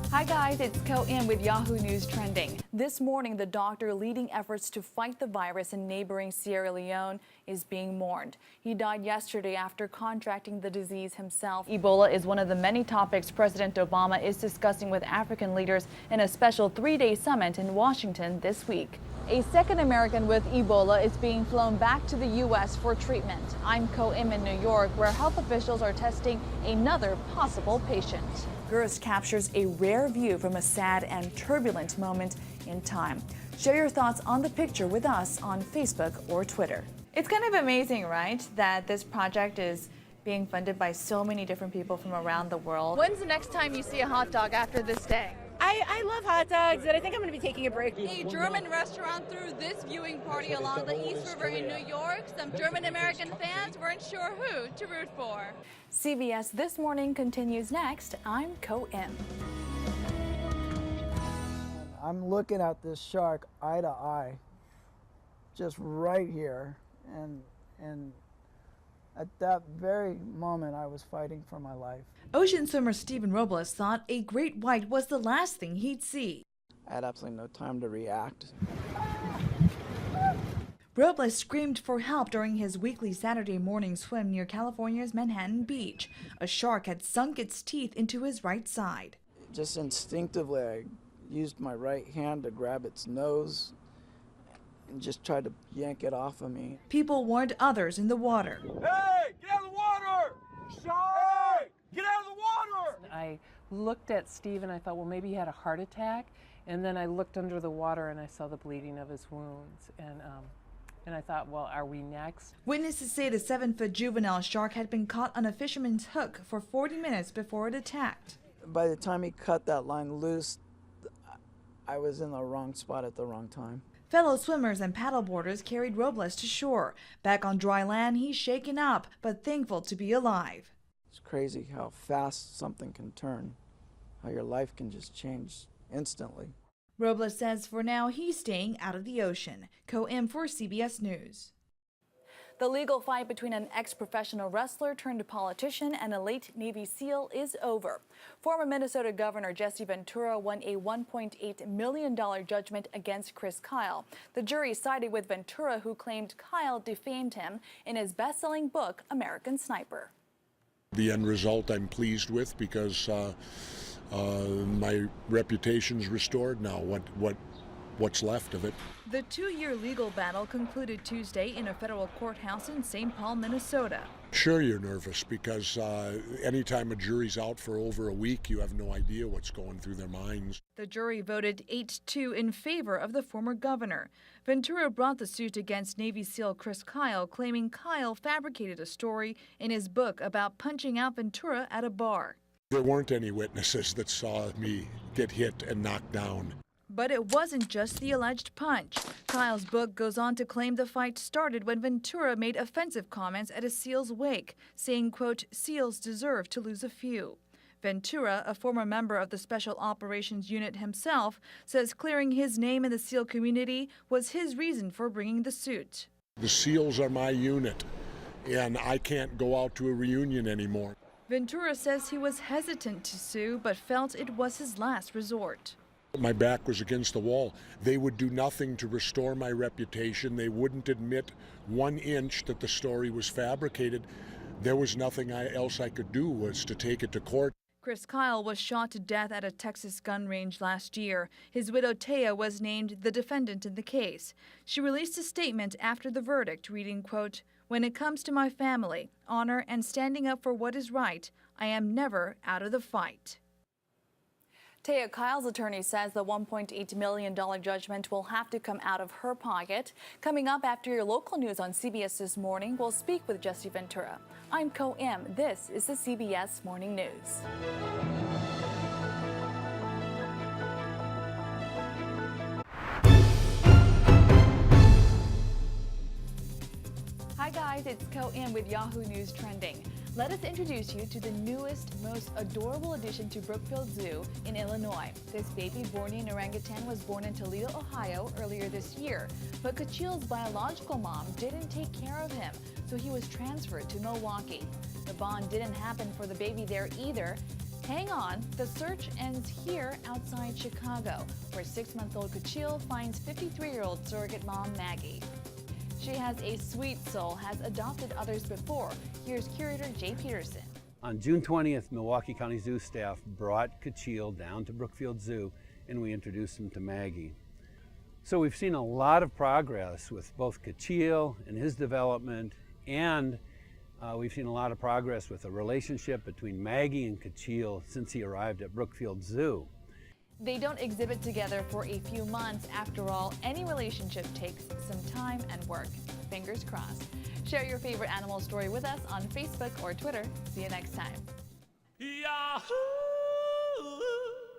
Hi guys, it's Ko-In with Yahoo News Trending. This morning, the doctor leading efforts to fight the virus in neighboring Sierra Leone is being mourned. He died yesterday after contracting the disease himself. Ebola is one of the many topics President Obama is discussing with African leaders in a special three-day summit in Washington this week. A second American with Ebola is being flown back to the U.S. for treatment. I'm Ko-In in New York, where health officials are testing another possible patient. Gurus captures a rare view from a sad and turbulent moment in time. Share your thoughts on the picture with us on Facebook or Twitter. It's kind of amazing, right, that this project is being funded by so many different people from around the world. When's the next time you see a hot dog after this day? I love hot dogs, and I think I'm going to be taking a break. A German restaurant threw this viewing party along the East River in New York. Some German-American fans weren't sure who to root for. CBS This Morning continues next. I'm Ko-In. I'm looking at this shark eye to eye, just right here, and at that very moment I was fighting for my life. Ocean swimmer Stephen Robles thought a great white was the last thing he'd see. I had absolutely no time to react. Robles screamed for help during his weekly Saturday morning swim near California's Manhattan Beach. A shark had sunk its teeth into his right side. Just instinctively, I used my right hand to grab its nose and just tried to yank it off of me. People warned others in the water. Hey, get out of the water! Hey, get out of the water! I looked at Steve and I thought, well, maybe he had a heart attack. And then I looked under the water and I saw the bleeding of his wounds. And I thought, well, are we next? Witnesses say the 7-foot juvenile shark had been caught on a fisherman's hook for 40 minutes before it attacked. By the time he cut that line loose, I was in the wrong spot at the wrong time. Fellow swimmers and paddleboarders carried Robles to shore. Back on dry land, he's shaken up, but thankful to be alive. It's crazy how fast something can turn, how your life can just change instantly. Robles says for now he's staying out of the ocean. Ko-In for CBS News. The legal fight between an ex-professional wrestler turned politician and a late Navy SEAL is over. Former Minnesota Governor Jesse Ventura won a $1.8 million judgment against Chris Kyle. The jury sided with Ventura, who claimed Kyle defamed him in his best-selling book, American Sniper. The end result I'm pleased with because my reputation's restored now. What's left of it? The 2-year legal battle concluded Tuesday in a federal courthouse in St. Paul, Minnesota. Sure, you're nervous because anytime a jury's out for over a week, you have no idea what's going through their minds. The jury voted 8-2 in favor of the former governor. Ventura brought the suit against Navy SEAL Chris Kyle, claiming Kyle fabricated a story in his book about punching out Ventura at a bar. There weren't any witnesses that saw me get hit and knocked down. But it wasn't just the alleged punch. Kyle's book goes on to claim the fight started when Ventura made offensive comments at a SEAL's wake, saying, quote, "SEALs deserve to lose a few." Ventura, a former member of the Special Operations Unit himself, says clearing his name in the SEAL community was his reason for bringing the suit. The SEALs are my unit, and I can't go out to a reunion anymore. Ventura says he was hesitant to sue, but felt it was his last resort. My back was against the wall. They would do nothing to restore my reputation. They wouldn't admit 1 inch that the story was fabricated. There was nothing else I could do was to take it to court. Chris Kyle was shot to death at a Texas gun range last year. His widow Taya was named the defendant in the case. She released a statement after the verdict, reading, quote, "When it comes to my family, honor, and standing up for what is right, I am never out of the fight." Taya Kyle's attorney says the $1.8 million judgment will have to come out of her pocket. Coming up after your local news on CBS This Morning, we'll speak with Jesse Ventura. I'm Ko-In. This is the CBS Morning News. Hi guys, it's Ko-In with Yahoo News Trending. Let us introduce you to the newest, most adorable addition to Brookfield Zoo in Illinois. This baby Bornean orangutan was born in Toledo, Ohio earlier this year, but Kachil's biological mom didn't take care of him, so he was transferred to Milwaukee. The bond didn't happen for the baby there either. Hang on, the search ends here outside Chicago, where 6-month-old Kachil finds 53-year-old surrogate mom Maggie. She has a sweet soul, has adopted others before. Here's curator Jay Peterson. On June 20th, Milwaukee County Zoo staff brought Kachil down to Brookfield Zoo and we introduced him to Maggie. So we've seen a lot of progress with both Kachil and his development, and we've seen a lot of progress with the relationship between Maggie and Kachil since he arrived at Brookfield Zoo. They don't exhibit together for a few months. After all, any relationship takes some time and work. Fingers crossed. Share your favorite animal story with us on Facebook or Twitter. See you next time. Yahoo!